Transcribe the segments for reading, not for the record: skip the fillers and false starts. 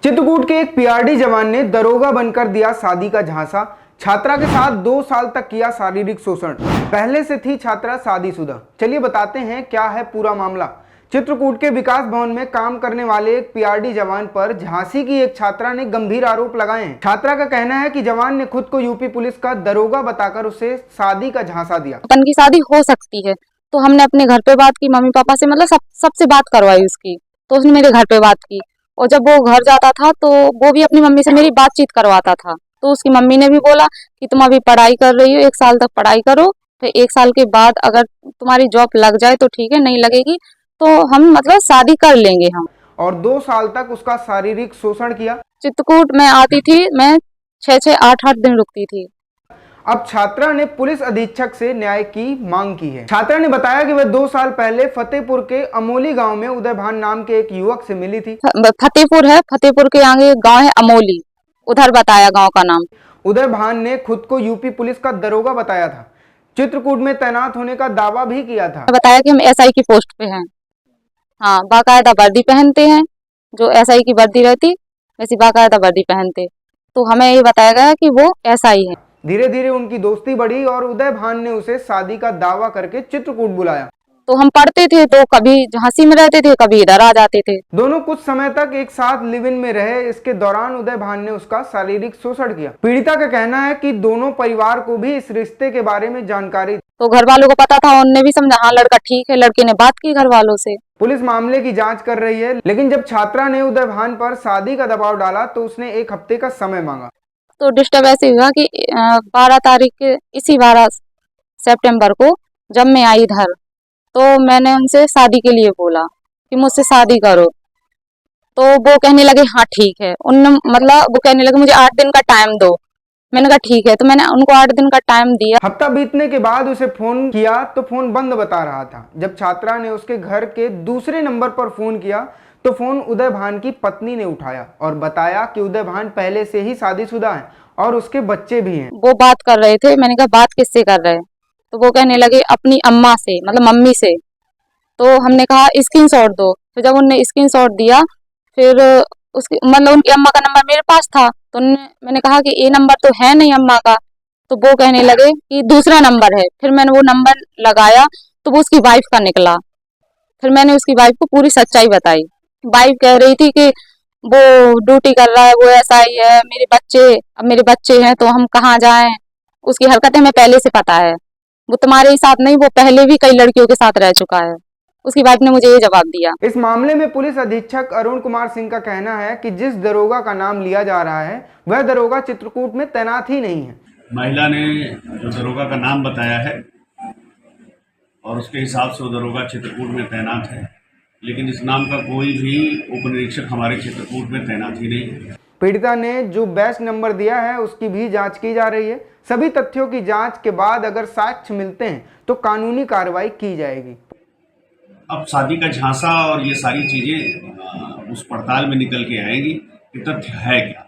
चित्रकूट के एक पीआरडी जवान ने दरोगा बनकर दिया शादी का झांसा। छात्रा के साथ 2 साल तक किया शारीरिक शोषण। पहले से थी छात्रा शादीशुदा। चलिए बताते हैं क्या है पूरा मामला। चित्रकूट के विकास भवन में काम करने वाले एक पीआरडी जवान पर झांसी की एक छात्रा ने गंभीर आरोप लगाए हैं। छात्रा का कहना है कि जवान ने खुद को यूपी पुलिस का दरोगा बताकर उसे शादी का झांसा दिया। अपन की शादी हो सकती है तो हमने अपने घर पे बात की, मम्मी पापा से, मतलब सबसे बात करवाई उसकी। तो उसने मेरे घर पे बात की और जब वो घर जाता था तो वो भी अपनी मम्मी से मेरी बातचीत करवाता था। तो उसकी मम्मी ने भी बोला कि तुम अभी पढ़ाई कर रही हो, 1 साल तक पढ़ाई करो, फिर 1 साल के बाद अगर तुम्हारी जॉब लग जाए तो ठीक है, नहीं लगेगी तो हम मतलब शादी कर लेंगे हम। और 2 साल तक उसका शारीरिक शोषण किया। चित्रकूट में आती थी, मैं 6-6, 8-8 दिन रुकती थी। अब छात्रा ने पुलिस अधीक्षक से न्याय की मांग की है। छात्रा ने बताया कि वह 2 साल पहले फतेहपुर के अमोली गांव में उदय भान नाम के एक युवक से मिली थी। फतेहपुर है, फतेहपुर के आगे गांव है अमोली, उधर बताया गांव का नाम। उदय भान ने खुद को यूपी पुलिस का दरोगा बताया था। चित्रकूट में तैनात होने का दावा भी किया था। बताया कि हम एसआई की पोस्ट पे हैं। हाँ, बाकायदा वर्दी पहनते हैं, जो एसआई की वर्दी रहती वैसी बाकायदा वर्दी पहनते। तो हमें ये बताया गया कि वो एसआई है। धीरे धीरे उनकी दोस्ती बढ़ी और उदय भान ने उसे शादी का दावा करके चित्रकूट बुलाया। तो हम पढ़ते थे तो कभी झांसी में रहते थे, कभी इधर आ जाते थे। दोनों कुछ समय तक एक साथ लिव इन में रहे। इसके दौरान उदय भान ने उसका शारीरिक शोषण किया। पीड़िता का कहना है कि दोनों परिवार को भी इस रिश्ते के बारे में जानकारी तो घर वालों को पता था, उनने भी समझा हाँ लड़का ठीक है। लड़के ने बात की घर वालों से। पुलिस मामले की जांच कर रही है, लेकिन जब छात्रा ने उदय भान पर शादी का दबाव डाला तो उसने 1 हफ्ते का समय मांगा। तो डिस्टर्ब ऐसे हुआ कि 12 तारीख के इसी 12 सितंबर को जब मैं आई इधर तो मैंने उनसे शादी के लिए बोला कि मुझसे शादी करो। तो वो कहने लगे हाँ ठीक है। वो कहने लगे मुझे 8 दिन का टाइम दो। मैंने कहा ठीक है, तो मैंने उनको 8 दिन का टाइम दिया। हफ्ता बीतने के बाद उसे फोन किया तो फोन बंद बता रहा था। जब छात्रा ने उसके घर के दूसरे नंबर पर फोन किया तो फोन उदय भान की पत्नी ने उठाया और बताया कि उदय भान पहले से ही शादीशुदा है और उसके बच्चे भी हैं। वो बात कर रहे थे। मैंने कहा बात किससे कर रहे हैं? तो वो कहने लगे अपनी अम्मा से, मतलब मम्मी से। तो हमने कहा स्क्रीनशॉट दो। तो जब उनने स्क्रीनशॉट दिया फिर उसकी मतलब उनकी अम्मा का नंबर मेरे पास था। तो मैंने कहा कि ये नंबर तो है नहीं अम्मा का। तो वो कहने लगे कि दूसरा नंबर है। फिर मैंने वो नंबर लगाया तो वो उसकी वाइफ का निकला। फिर मैंने उसकी वाइफ को पूरी सच्चाई बताई। वाइफ कह रही थी कि वो ड्यूटी कर रहा है, वो ऐसा ही है, अब मेरे बच्चे हैं तो हम कहाँ जाएं। उसकी हरकतें हमें पहले से पता है। वो तुम्हारे ही साथ नहीं, वो पहले भी कई लड़कियों के साथ रह चुका है। उसकी वाइफ ने मुझे ये जवाब दिया। इस मामले में पुलिस अधीक्षक अरुण कुमार सिंह का कहना है कि जिस दरोगा का नाम लिया जा रहा है वह दरोगा चित्रकूट में तैनात ही नहीं है। महिला ने जो दरोगा का नाम बताया है और उसके हिसाब से वो दरोगा चित्रकूट में तैनात है, लेकिन इस नाम का कोई भी उप निरीक्षक हमारे चित्रकूट में तैनात ही नहीं है। पीड़िता ने जो बैच नंबर दिया है उसकी भी जांच की जा रही है। सभी तथ्यों की जांच के बाद अगर साक्ष्य मिलते हैं तो कानूनी कार्रवाई की जाएगी। अब शादी का झांसा और ये सारी चीजें उस पड़ताल में निकल के आएंगी कि तथ्य है क्या।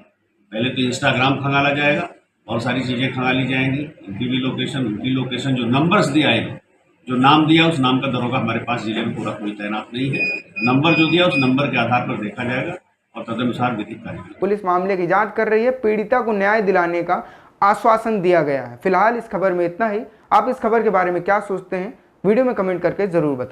पहले तो इंस्टाग्राम खंगाला जाएगा और सारी चीजें खंगाली जाएंगी, इनकी भी लोकेशन, उनकी लोकेशन, जो नंबर्स दिया है, जो नाम दिया उस नाम का दरोगा हमारे पास जिले में पूरा कोई तैनात नहीं है। नंबर जो दिया उस नंबर के आधार पर देखा जाएगा और तदनुसार विधिक कार्रवाई। पुलिस मामले की जांच कर रही है। पीड़िता को न्याय दिलाने का आश्वासन दिया गया है। फिलहाल इस खबर में इतना ही। आप इस खबर के बारे में क्या सोचते हैं वीडियो में कमेंट करके जरूर बताएं।